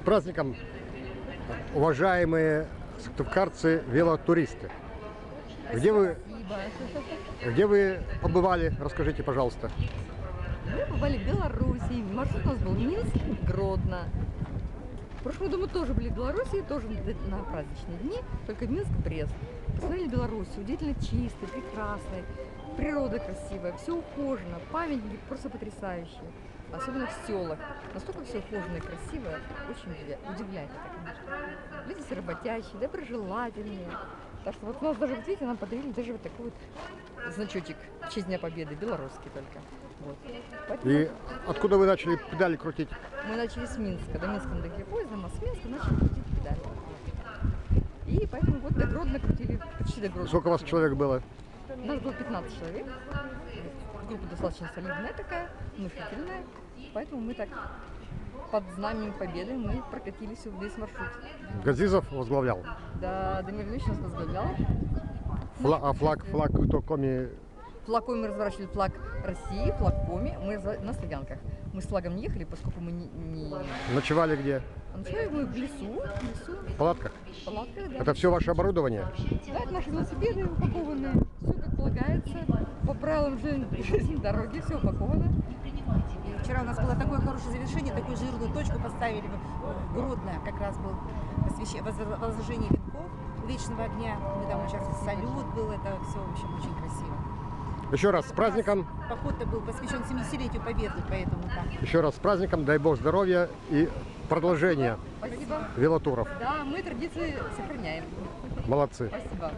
праздником, уважаемые сыктывкарцы-велотуристы! Где вы побывали? Расскажите, пожалуйста. Мы побывали в Беларуси. Маршрут у нас был Минск, Гродно. В прошлом году мы тоже были в Беларуси, тоже на праздничные дни, только Минск, Брест. Посмотрели Беларусь, удивительно чистый, прекрасный, природа красивая, все ухожено, памятники просто потрясающие. Особенно в селах. Настолько все ухоженное и красивое, очень удивляет это, конечно. Люди все работящие, доброжелательные. Так что вот у нас даже, вот видите, нам подарили даже вот такой вот значочек в честь Дня Победы, белорусский только. Вот. Поэтому И откуда вы начали педали крутить? мы начали с Минска, до Минска мы доехали поездом, а с Минска начали крутить педали. И поэтому вот до Гродно крутили, почти до Гродно. Сколько у вас человек было? У нас было 15 человек. Группа достаточно солидная такая, внушительная. Поэтому мы так под знаменем Победы мы прокатились весь маршрут. Газизов возглавлял? Да, Дамир Ильич нас возглавлял. А флаг кто коми? Флаг Коми мы разворачивали, флаг России, флаг Коми. Мы на стоянках. Мы с флагом не ехали, поскольку мы не... Ночевали где? Ночевали мы в лесу. В палатках? В палатках, да. Это все ваше оборудование? Да, это наши велосипеды упакованные. Все как полагается. По правилам жизни дороги все упаковано. Вчера у нас было такое хорошее завершение, такую жирную точку поставили в Гродно, как раз был возложение венков Вечного огня. Мы там участвовали, салют был, это все, в общем, очень красиво. Еще раз с праздником. Поход-то был посвящен 70-летию Победы, поэтому так. Еще раз с праздником, дай бог здоровья и продолжения Спасибо. велотуров. Да, мы традиции сохраняем. Молодцы. Спасибо.